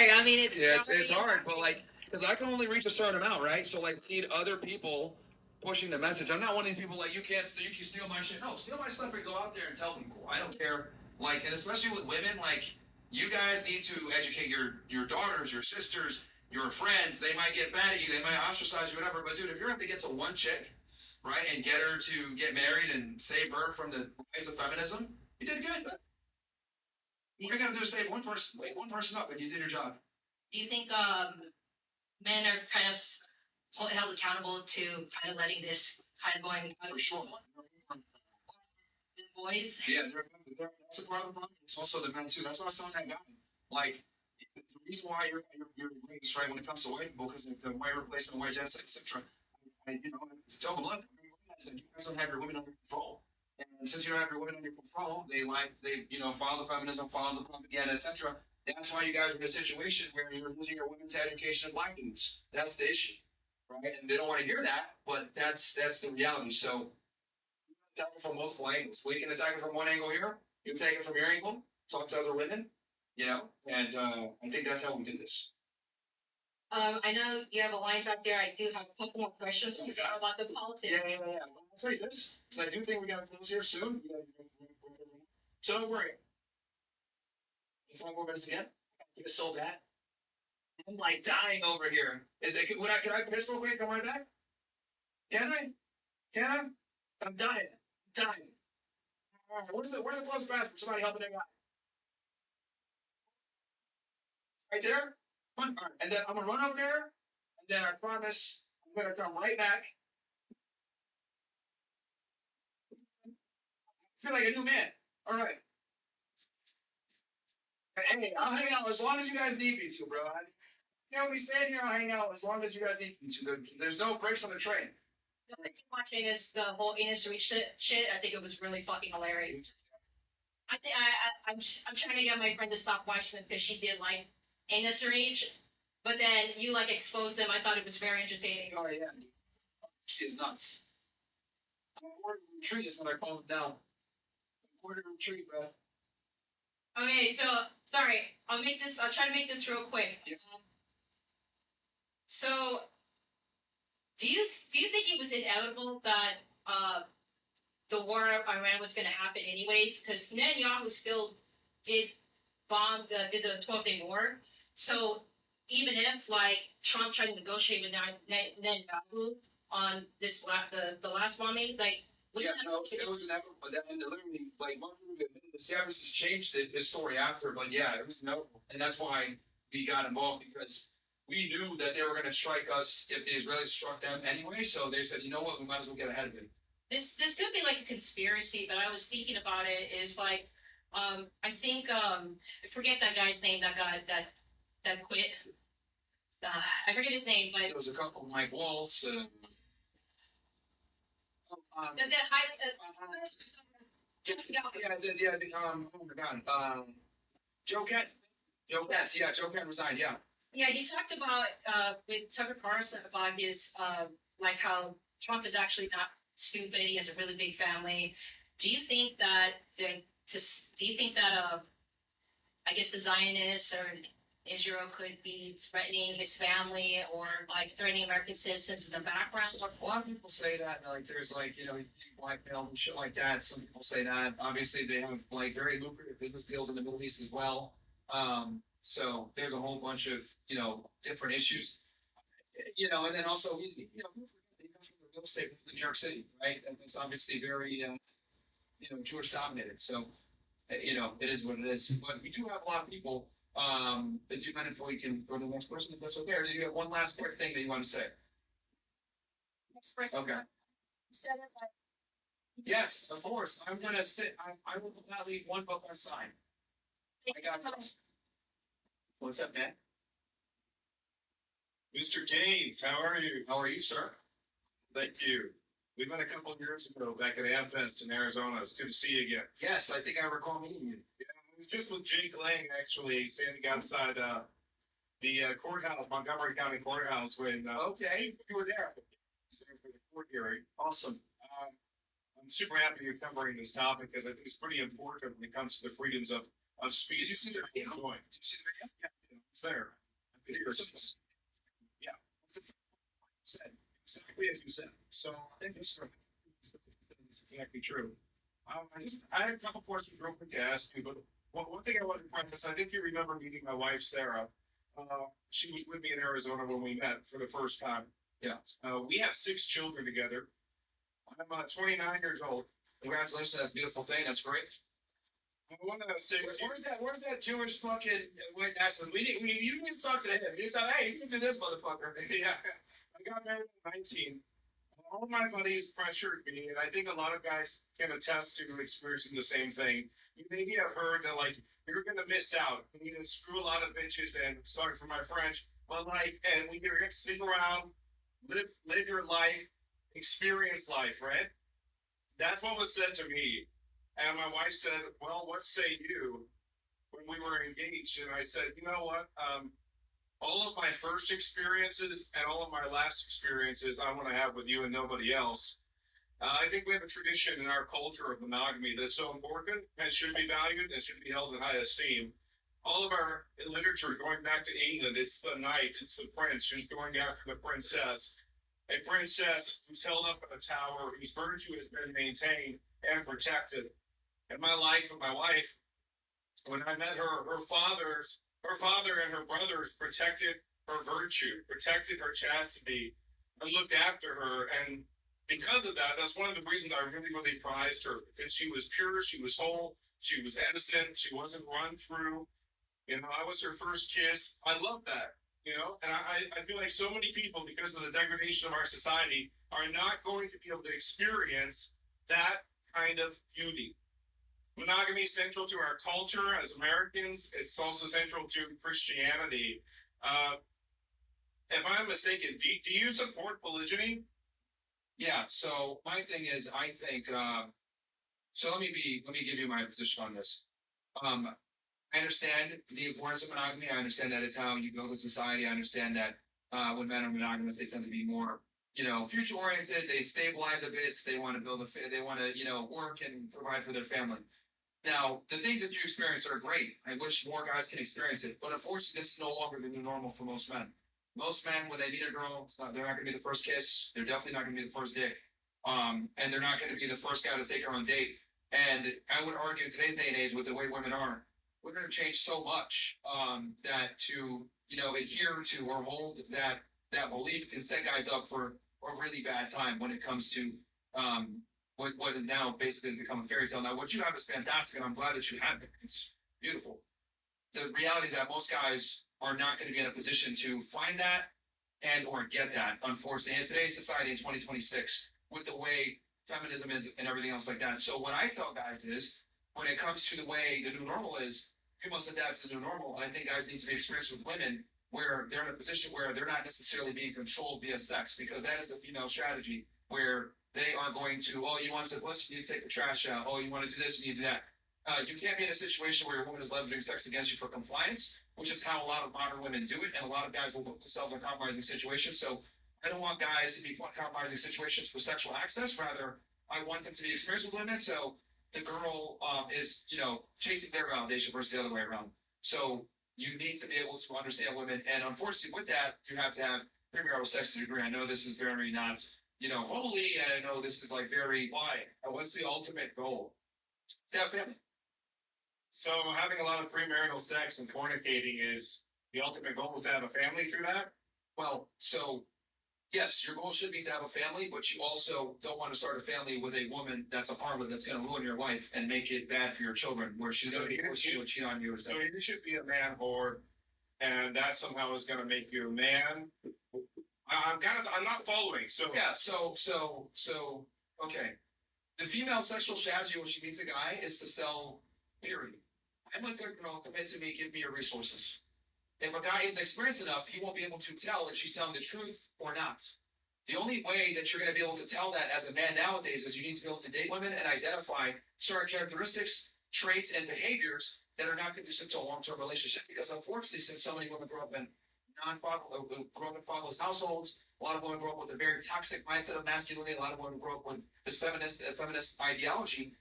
hard. I mean, it's hard, but like, because I can only reach a certain amount, right? So like, we need other people pushing the message. I'm not one of these people like you can steal my shit. No, steal my stuff and go out there and tell people. I don't care. Like, and especially with women, like you guys need to educate your daughters, your sisters, your friends. They might get mad at you, they might ostracize you, whatever. But dude, if you're able to get to one chick, right, and get her to get married and save her from the rise of feminism, you did good. All you gotta do is save one person, wake one person up, and you did your job. Do you think men are kind of held accountable to kind of letting this kind of going For sure. with boys? Yeah, that's a part of the problem. It's also the men too. That's why I was telling that guy. Like, the reason why you're raised right when it comes to white people, because the white replacement, white genocide, etc. To tell them, look, you guys don't have your women under control. And since you don't have your women under control, they follow the feminism, follow the propaganda, etc. That's why you guys are in a situation where you're losing your women's education of black dudes. That's the issue, right? And they don't want to hear that, but that's the reality. So attack it from multiple angles. We can attack it from one angle here. You can take it from your angle. Talk to other women, and I think that's how we do this. I know you have a line back there. I do have a couple more questions about the politics. Yeah. I'll say this because I do think we got to close here soon. So don't worry. 5 more minutes again. You sold that. I'm like dying over here. Is it? Can I piss real quick? Come right back. Can I? Can I? I'm dying. Dying. All right, where's the closest bathroom? Somebody helping that guy. Right there. All right, and then I'm gonna run over there, and then I promise I'm gonna come right back. I feel like a new man. All right. Hey, I'll hang out as long as you guys need me to, bro. We stand here. I'll hang out as long as you guys need me to. There's no breaks on the train. Watching is the whole industry shit. I think it was really fucking hilarious. I think I'm trying to get my friend to stop watching them because she did like Industry Reach, but then you like exposed them. I thought it was very entertaining. Oh yeah, she is nuts. Order retreat is what I call it now. Order retreat, bro. Okay, so sorry. I'll try to make this real quick. Yeah. So, do you think it was inevitable that the war of Iran was going to happen anyways? Because Netanyahu still did did the 12-day war. So even if like Trump tried to negotiate with Netanyahu on this the last bombing, like it was inevitable. But then literally, like the CIS has changed his story after, but yeah, it was inevitable, and that's why we got involved because we knew that they were going to strike us if the Israelis struck them anyway. So they said, you know what, we might as well get ahead of it. This could be like a conspiracy, but I was thinking about it. Is like, I think I forget that guy's name. That guy that quit. I forget his name, but there was a couple, Mike Waltz. Oh my God. Joe Kent. Joe Kent. Yeah, Joe Kent resigned. Yeah. Yeah, he talked about with Tucker Carlson about his like how Trump is actually not stupid. He has a really big family. Do you think that do you think that I guess the Zionists or Israel could be threatening his family or like threatening American citizens in the background? A lot of people say that, like there's like he's being blackmailed and shit like that. Some people say that. Obviously, they have like very lucrative business deals in the Middle East as well. So there's a whole bunch of different issues. And then also real estate in New York City, right? And it's obviously very Jewish dominated. So it is what it is. But we do have a lot of people. But do you mind if we can go to the next person if that's okay? Or do you have one last quick thing that you want to say? Next person. Okay. Yes, of course. I'm gonna sit. I will not leave one book unsigned. I got this. What's up, man? Mr. Gaines, how are you? How are you, sir? Thank you. We met a couple of years ago back at Amfest in Arizona. It's good to see you again. Yes, I think I recall meeting you. Yeah, I was just with Jake Lang, actually, standing outside the courthouse, Montgomery County Courthouse, when okay, you were there. For the court hearing. Awesome. I'm super happy you're covering this topic because I think it's pretty important when it comes to the freedoms of speech. Did you see the video? Did you see the video? Yeah. It's there. Yeah. Said exactly as you said. So I think it's exactly true. I had a couple questions real quick to ask you, but one thing I wanted to preface, I think you remember meeting my wife, Sarah. She was with me in Arizona when we met for the first time. Yeah. We have 6 children together. I'm 29 years old. Congratulations, that's a beautiful thing. That's great. I want to say, where's that Jewish fucking white nationalist? You need to talk to him. You need to tell, hey, you can do this, motherfucker. Yeah. I got married at 19. All of my buddies pressured me, and I think a lot of guys can attest to experiencing the same thing. You maybe have heard that, like, you're gonna miss out. You can screw a lot of bitches, and sorry for my French, but like, and when you're gonna stick around, live your life, experience life, right? That's what was said to me. And my wife said, well, what say you? When we were engaged, and I said, you know what? All of my first experiences and all of my last experiences I want to have with you and nobody else. I think we have a tradition in our culture of monogamy that's so important and should be valued and should be held in high esteem. All of our literature, going back to England, it's the knight, it's the prince who's going after the princess. A princess who's held up in a tower, whose virtue has been maintained and protected. In my life with my wife, when I met her, her father and her brothers protected her virtue, protected her chastity, and looked after her. And because of that, that's one of the reasons I really, really prized her, because she was pure, she was whole, she was innocent, she wasn't run through. You know, I was her first kiss. I love that, you know, and I feel like so many people, because of the degradation of our society, are not going to be able to experience that kind of beauty. Monogamy is central to our culture as Americans. It's also central to Christianity. If I'm mistaken, do you support polygyny? Yeah. So my thing is, I think. So let me give you my position on this. I understand the importance of monogamy. I understand that it's how you build a society. I understand that when men are monogamous, they tend to be more, future oriented. They stabilize a bit. They want to build they want to, work and provide for their family. Now, the things that you experience are great. I wish more guys can experience it. But unfortunately, this is no longer the new normal for most men. Most men, when they meet a girl, they're not going to be the first kiss. They're definitely not going to be the first dick. And they're not going to be the first guy to take her on a date. And I would argue in today's day and age, with the way women are, women have changed so much that to, adhere to or hold that belief can set guys up for a really bad time when it comes to what now basically has become a fairy tale. Now, what you have is fantastic, and I'm glad that you have it. It's beautiful. The reality is that most guys are not going to be in a position to find that and or get that, unfortunately, in today's society in 2026, with the way feminism is and everything else like that. So what I tell guys is, when it comes to the way the new normal is, you must adapt to the new normal. And I think guys need to be experienced with women where they're in a position where they're not necessarily being controlled via sex, because that is a female strategy where they are going to, oh, you want to listen, you need to take the trash out. Oh, you want to do this, you need to do that. You can't be in a situation where a woman is leveraging sex against you for compliance, which is how a lot of modern women do it, and a lot of guys will put themselves in compromising situations. So I don't want guys to be put in compromising situations for sexual access. Rather, I want them to be experienced with women. So the girl is, chasing their validation versus the other way around. So you need to be able to understand women, and unfortunately, with that, you have to have premarital sex to a degree. I know this is very not, holy, and I know this is like very why. What's the ultimate goal? To have family. So having a lot of premarital sex and fornicating is the ultimate goal, is to have a family through that? Well, so yes, your goal should be to have a family, but you also don't want to start a family with a woman that's a harlot that's going to ruin your life and make it bad for your children, where she's going to cheat on you. So you should be a man whore, and that somehow is going to make you a man. I'm not following. So yeah, so okay. The female sexual strategy when she meets a guy is to sell. Period. I'm a good girl. Commit to me. Give me your resources. If a guy isn't experienced enough, he won't be able to tell if she's telling the truth or not. The only way that you're going to be able to tell that as a man nowadays is you need to be able to date women and identify certain characteristics, traits, and behaviors that are not conducive to a long-term relationship. Because unfortunately, since so many women grow up in fatherless households, a lot of women grow up with a very toxic mindset of masculinity. A lot of women grow up with this feminist ideology,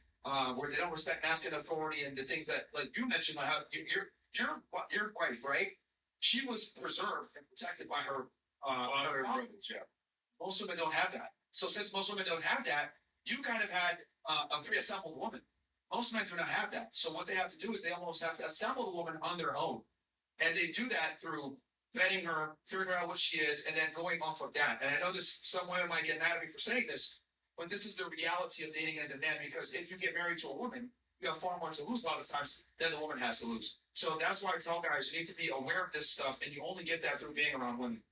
where they don't respect masculine authority and the things that, like you mentioned, how your wife, right? she was preserved and protected by her Father, father. brothers, yeah. Most women don't have that. So since most women don't have that, you kind of had a pre-assembled woman. Most men do not have that. So what they have to do is they almost have to assemble the woman on their own. And they do that through vetting her, figuring out what she is, and then going off of that. And I know this, some women might get mad at me for saying this, but this is the reality of dating as a man, because if you get married to a woman, you have far more to lose a lot of times than the woman has to lose. So that's why I tell guys, you need to be aware of this stuff, and you only get that through being around women.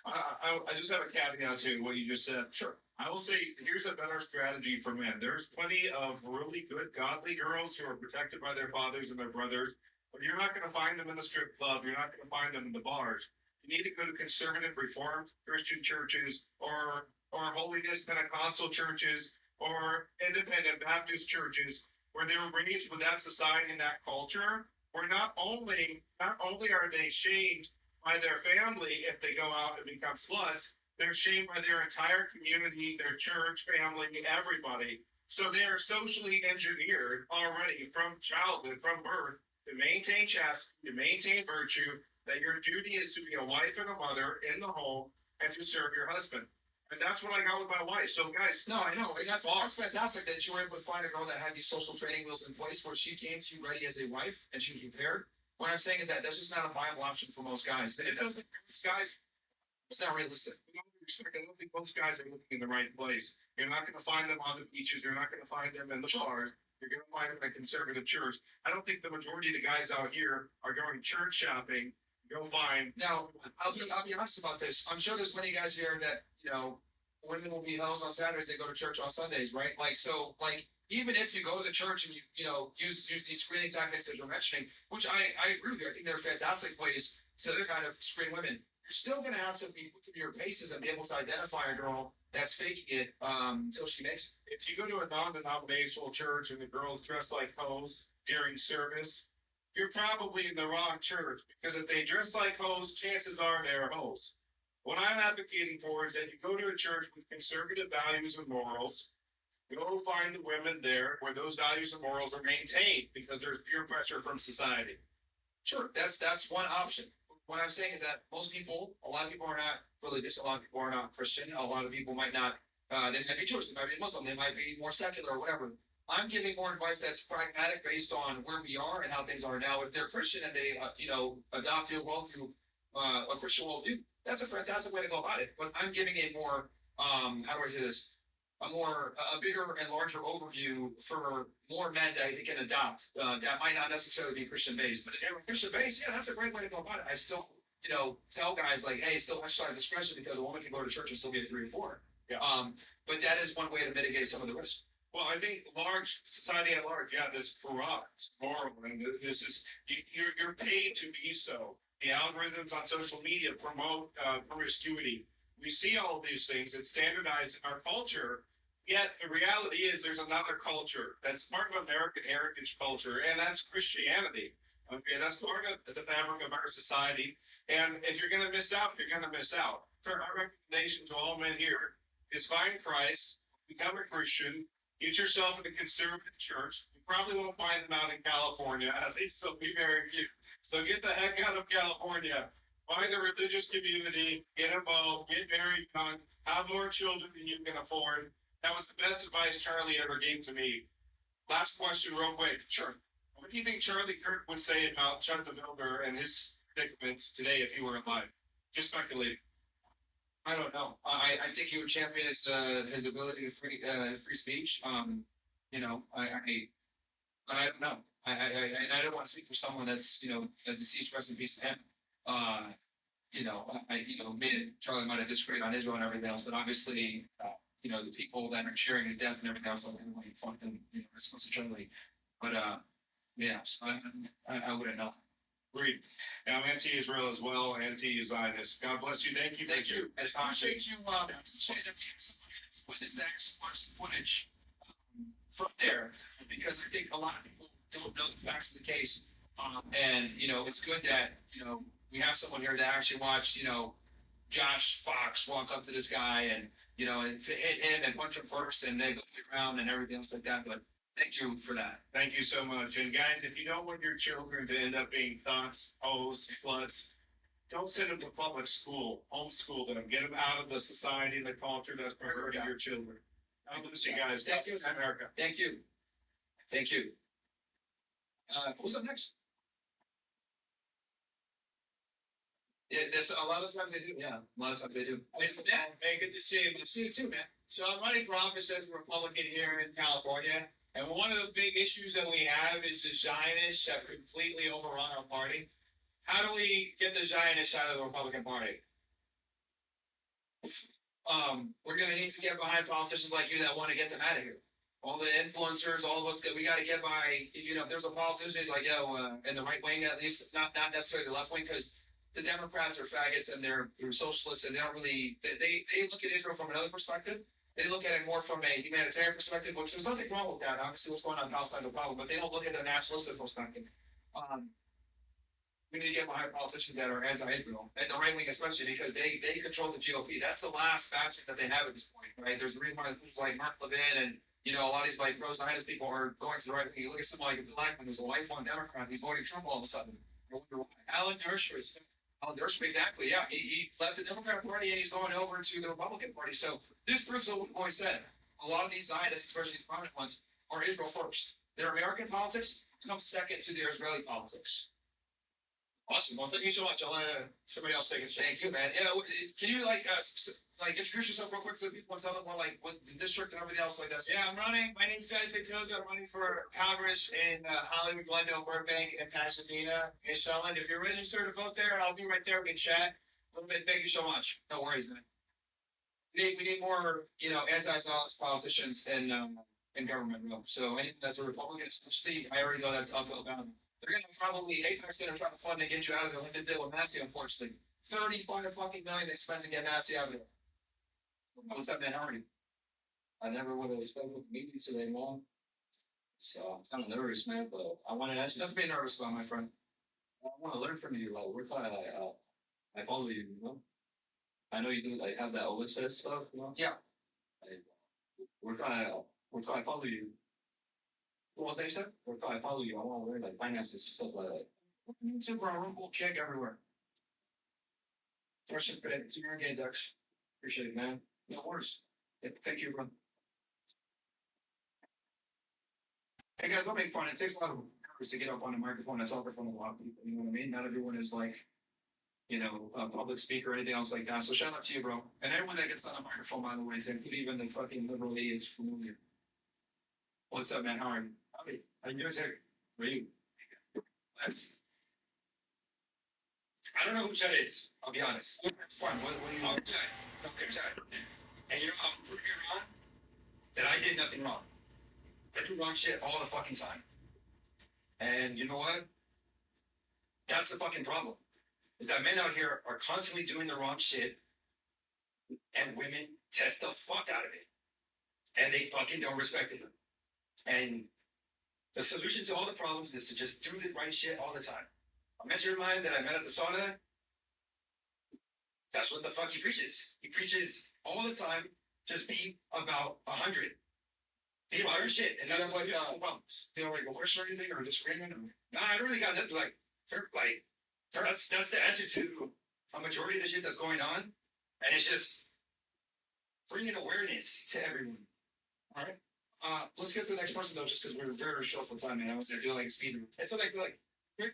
I just have a caveat to what you just said. Sure. I will say, here's a better strategy for men. There's plenty of really good, godly girls who are protected by their fathers and their brothers, but you're not going to find them in the strip club. You're not going to find them in the bars. You need to go to conservative, reformed Christian churches, or holiness Pentecostal churches, or independent Baptist churches, where they were raised with that society and that culture, where not only are they shamed by their family if they go out and become sluts, they're shamed by their entire community, their church, family, everybody. So they are socially engineered already from childhood, from birth, to maintain chastity, to maintain virtue, that your duty is to be a wife and a mother in the home and to serve your husband. And that's what I got with my wife. So guys, No, I know. And that's fantastic that you were able to find a girl that had these social training wheels in place where she came to you ready as a wife and she was prepared. What I'm saying is that that's just not a viable option for most guys. it doesn't, guys, It's not realistic. with all due respect, I don't think most guys are looking in the right place. You're not going to find them on the beaches. You're not going to find them in the bars. You're going to find them in a conservative church. I don't think the majority of the guys out here are going church shopping. Go find. Now, I'll be honest about this. I'm sure there's plenty of guys here that, women will be hoes on Saturdays, they go to church on Sundays, right? Even if you go to the church and use these screening tactics as you're mentioning, which I agree with you, I think they're fantastic ways to kind of screen women. You're still gonna have to be put to your paces and be able to identify a girl that's faking it until she makes it. If you go to a non-denominational church and the girls dress like hoes during service, you're probably in the wrong church, because if they dress like hoes, chances are they're hoes. What I'm advocating for is that you go to a church with conservative values and morals. Go find the women there where those values and morals are maintained, because there's peer pressure from society. Sure, that's one option. What I'm saying is that a lot of people are not religious, a lot of people are not Christian, a lot of people might not, they might be Jewish, they might be Muslim, they might be more secular or whatever. I'm giving more advice that's pragmatic based on where we are and how things are now. If they're Christian and they, adopt your worldview, a Christian worldview, that's a fantastic way to go about it. But I'm giving a more, how do I say this? A bigger and larger overview for more men that they can adopt, that might not necessarily be Christian based, but if they're Christian based, yeah, that's a great way to go about it. I still, tell guys like, hey, still exercise discretion, because a woman can go to church and still get 3 or 4. Yeah. But that is one way to mitigate some of the risk. Well, I think large society at large, yeah, this corrupt moral, and this is you're paid to be so. The algorithms on social media promote promiscuity. We see all of these things. It's standardized in our culture. Yet the reality is, there's another culture that's part of American heritage culture, and that's Christianity. Okay, that's part of the fabric of our society. And if you're going to miss out, you're going to miss out. So my recommendation to all men here is find Christ, become a Christian, get yourself in a conservative church. You probably won't find them out in California, at least they'll be very few. So get the heck out of California. Find a religious community, get involved, get married young, have more children than you can afford. That was the best advice Charlie ever gave to me. Last question, real quick. Sure. What do you think Charlie Kirk would say about Chuck the Builder and his predicament today if he were alive? Just speculating. I don't know. I think he would champion his ability to free speech. I don't know. I don't want to speak for someone that's a deceased. Rest in peace to him. Me and Charlie might have disagreed on Israel and everything else, but obviously, the people that are cheering his death and everything else, like fucking, response to Charlie. But so I wouldn't know. Agreed. I'm anti-Israel as well, anti-Zionist. God bless you. Thank you. Thank you. And I appreciate you. Appreciate that somebody that's witnessed that actually watched the footage from there, because I think a lot of people don't know the facts of the case. And it's good that we have someone here that actually watched Josh Fox walk up to this guy and and hit him and punch him first, and then go to the ground and everything else like that. But thank you for that. Thank you so much. And guys, if you don't want your children to end up being thoughts, hoes, sluts, don't send them to public school, homeschool them, get them out of the society and the culture that's perverting your children. God bless you guys. Thank you. God bless America. Thank you. Thank you. Who's up next? Yeah, this, a lot of times they do, yeah, a lot of times they do. Hey, good to see you. See you too, man. So I'm running for office as a Republican here in California, and one of the big issues that we have is the Zionists have completely overrun our party. How do we get the Zionists out of the Republican Party? We're gonna need to get behind politicians like you that wanna get them out of here. All the influencers, all of us, we gotta get by, you know, if there's a politician, he's like, yo, in the right wing at least, not necessarily the left wing, cause the Democrats are faggots and they're socialists and they don't really, they look at Israel from another perspective. They look at it more from a humanitarian perspective, which there's nothing wrong with that. Obviously, what's going on in Palestine's a problem, but they don't look at the nationalistic perspective. We need to get behind politicians that are anti-Israel, and the right wing especially, because they control the GOP. That's the last faction that they have at this point, right? There's a reason why there's like Mark Levin and, you know, a lot of these like pro-Zionist people are going to the right wing. You look at someone like Blackman, who's a lifelong Democrat, he's voting Trump all of a sudden. Alan Dershowitz. Exactly, yeah. He left the Democrat Party and he's going over to the Republican Party. So this proves what we've always said. A lot of these Zionists, especially these prominent ones, are Israel first. Their American politics comes second to their Israeli politics. Awesome. Well, thank you so much. I'll let somebody else take it. Thank you, man. Yeah, can you like introduce yourself real quick to the people and tell them more like what the district and everything else like that? Yeah, I'm running. My name's Dennis Victoza. I'm running for Congress in Hollywood, Glendale, Burbank, and Pasadena, and Sunland. If you're registered to vote there, I'll be right there. We can chat a little bit. Thank you so much. No worries, man. We need more, you know, anti-Zionist politicians in government realm. So anything that's a Republican, especially, I already know that's uphill battle. They're gonna probably APEC's gonna try to fund to get you out of there like they did with Massey, unfortunately. 35 fucking million expense to get Massey out of there. What's up, man? How are you? I never would have expected to meet you today, man. So I'm kind of nervous, man. But I want to ask you. Nothing to be nervous about, my friend. I want to learn from you. Like, where can I follow you? You know, I know you do like have that OSS stuff. You know. Yeah. Like, where can I follow you? What was that you said? Where can I follow you? I want to learn like finances and stuff like that. YouTube, bro. Rumble, kick everywhere. Fresh and fit. To your gains, X. Appreciate it, man. No worries. Yeah, thank you, bro. Hey guys, I'll make fun. It takes a lot of courage to get up on a microphone and talk in front of a lot of people. You know what I mean? Not everyone is like, you know, a public speaker or anything else like that. So shout out to you, bro. And everyone that gets on a microphone, by the way, to include even the fucking liberal idiots familiar. What's up, man? How are you? Howdy. How you guys here? Where are you? That's. I don't know who Chad is. I'll be honest. It's fine. What are you? Oh, Chad. Okay, Chad. And you know, I'm proving wrong that I did nothing wrong. I do wrong shit all the fucking time. And you know what? That's the fucking problem. Is that men out here are constantly doing the wrong shit and women test the fuck out of it. And they fucking don't respect it. And the solution to all the problems is to just do the right shit all the time. A mentor of mine that I met at the sauna, that's what the fuck he preaches. He preaches all the time, just be about 100. Be about your shit, and that's the solution to problems. Do you have like a question or anything or a disagreement? Or? Nah, I don't really got nothing that's the answer to a majority of the shit that's going on. And it's just bringing awareness to everyone. All right. Let's get to the next person though, just because we're very short for time, man. I was there doing like a speed route. And so like I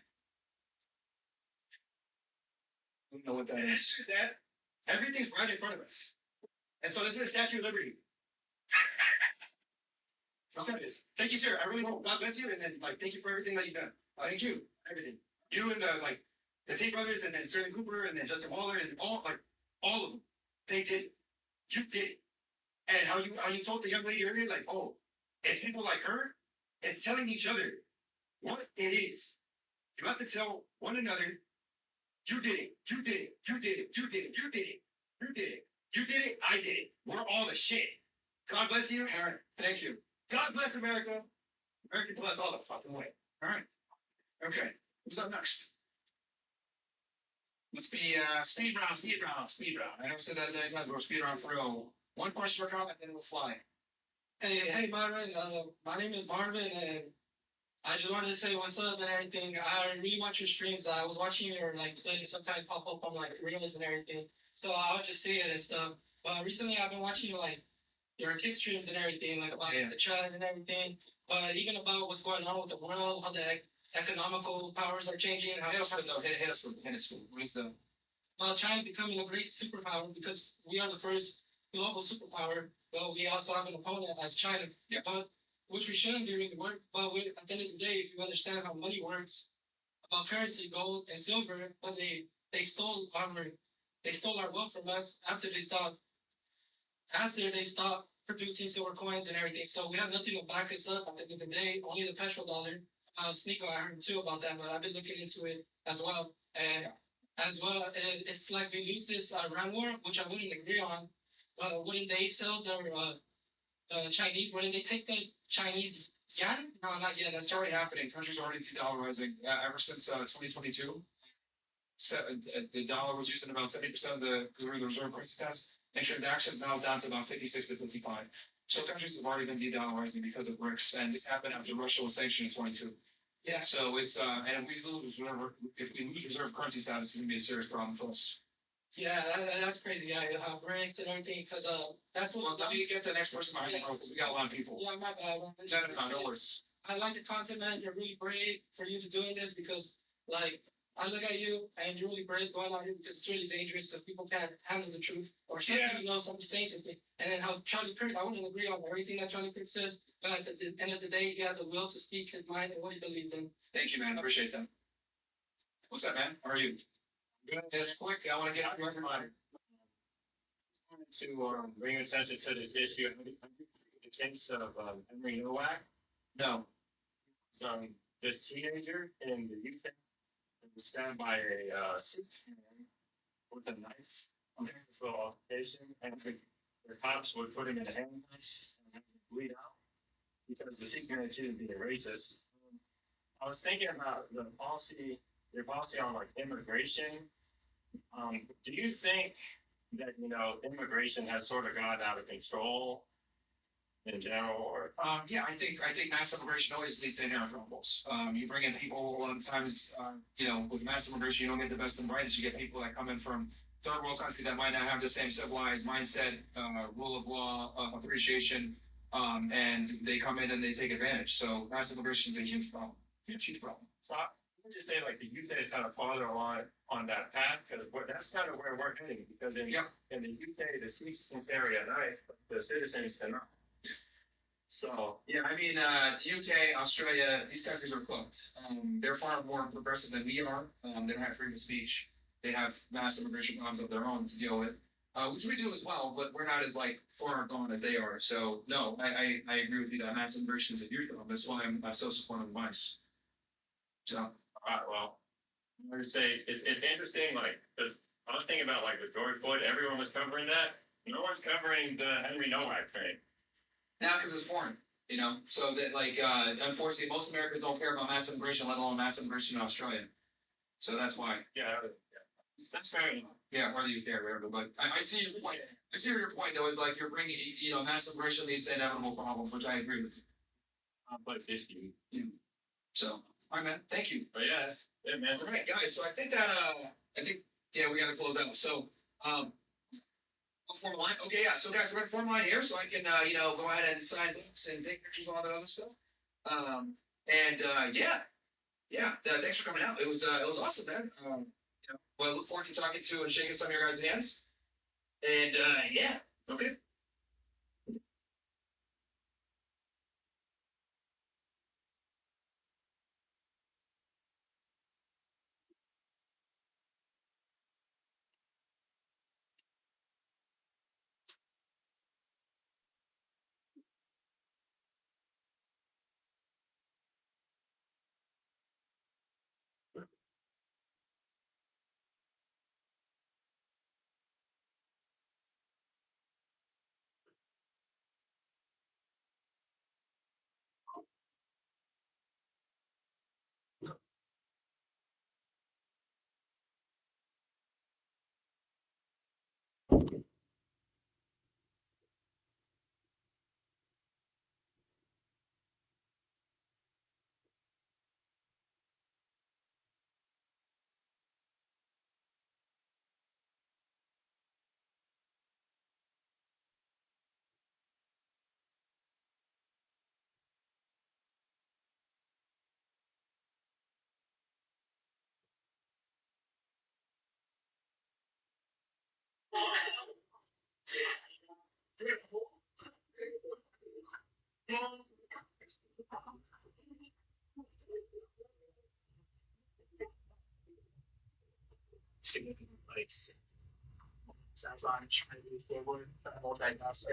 don't know what that and is. it's that everything's right in front of us. And so this is the Statue of Liberty. Sometimes. Thank you, sir. I really want God bless you, and then like thank you for everything that you've done. Thank you. Everything. You and the Tate brothers, and then Sterling Cooper, and then Justin Waller, and all of them. They did it. You did it. And how you told the young lady earlier, like, oh, it's people like her. It's telling each other what it is. You have to tell one another, you did it. You did it. You did it. You did it. You did it. You did it. You did it. I did it. We're all the shit. God bless you, Aaron. Thank you. God bless America. America bless all the fucking way. All right. Okay. Who's up next? Let's be speed round. I never said that a million times, but we're speed round for real. One question per comment, then we'll fly. Hey, Marvin. My name is Marvin, and I just wanted to say what's up and everything. I really watch your streams. I was watching your like clips sometimes pop up on like reels and everything. So I would just see it and stuff. But recently I've been watching your kick streams and everything, like about Yeah. the chat and everything. But even about what's going on with the world, how the economical powers are changing, how Hit us with though. Hit us with. Hit us with. What is the? China becoming a great superpower because we are the first global superpower, but we also have an opponent as China. Yeah. But which we shouldn't be really worried. But at the end of the day, if you understand how money works, about currency, gold and silver, but they stole our wealth from us after they stopped producing silver coins and everything. So we have nothing to back us up at the end of the day. Only the petrodollar. Sneeko, I heard too about that, but I've been looking into it as well. And as well, if like we lose this Iran war, which I wouldn't agree on, wouldn't they sell the Chinese? Wouldn't they take the Chinese yuan? No, not yet. That's already happening. Countries are already de-dollarizing ever since 2022. So the dollar was using about 70% of the because we're the reserve currency status, and transactions now is down to about 56 to 55. So countries have already been de-dollarizing because of BRICS, and this happened after Russia was sanctioned in 22. Yeah. So it's and if we lose reserve currency status, it's gonna be a serious problem for us. Yeah, that's crazy. Yeah, BRICS and everything, because that's Well, what. let me get the next person behind you, bro, because we got a lot of people. Yeah, my bad. No worries. I like your content, man. You're really brave for you to doing this because, like, I look at you and you're really brave going out here because it's really dangerous because people can't handle the truth or something, Yeah. you know, somebody saying something. And then how Charlie Kirk, I wouldn't agree on everything that Charlie Kirk says, but at the end of the day, he had the will to speak his mind and what he believed in. Thank you, man. I appreciate that. What's up, man? How are you? Good. It's quick. I want to get through everybody. To bring your attention to this issue, the case of Henry Nowak. No. So this teenager in the UK was stabbed by a Sikh man with a knife. Okay, this little altercation, and the cops would put him in handcuffs and have him bleed out because the Sikh man accused of being racist. I was thinking about your policy on like immigration. Do you think that immigration has sort of gone out of control in general, or Yeah, I think mass immigration always leads to inherent problems. You bring in people a lot of times, with mass immigration, you don't get the best and brightest. You get people that come in from third world countries that might not have the same civilized mindset, rule of law, appreciation, and they come in and they take advantage. So mass immigration is a huge problem. Huge problem. so I would just say like the UK is kind of farther along on that path because that's kind of where we're heading because in the UK the Sikhs can carry a knife, but the citizens cannot. So Yeah, I mean, the UK, Australia, these countries are cooked. They're far more progressive than we are. They don't have freedom of speech. They have mass immigration problems of their own to deal with, which we do as well, but we're not as like far gone as they are. So no, I agree with you that mass immigration is a huge problem. That's why I'm so supportive of vice. So all right, well, I would say it's interesting, like because I was thinking about like with George Floyd, everyone was covering that. No one's covering the Henry Nowak thing. now because it's foreign, so that unfortunately most Americans don't care about mass immigration, let alone mass immigration in Australia. So that's why. Yeah, that's fair enough. Yeah, whether you care, whatever. But I see your point. I see your point though. Is like you're bringing, mass immigration leads to inevitable problems, which I agree with. Complex issue. So, all right, man. Thank you. But yes, yeah, man. All right, guys. So I think we got to close out. So, form a line. Okay, yeah. So, guys, we're gonna form a line here, so I can, go ahead and sign books and take pictures and all that other stuff. Thanks for coming out. It was awesome, man. Well, I look forward to talking to and shaking some of your guys' hands. And okay. Sounds like I'm trying to use the word multitask.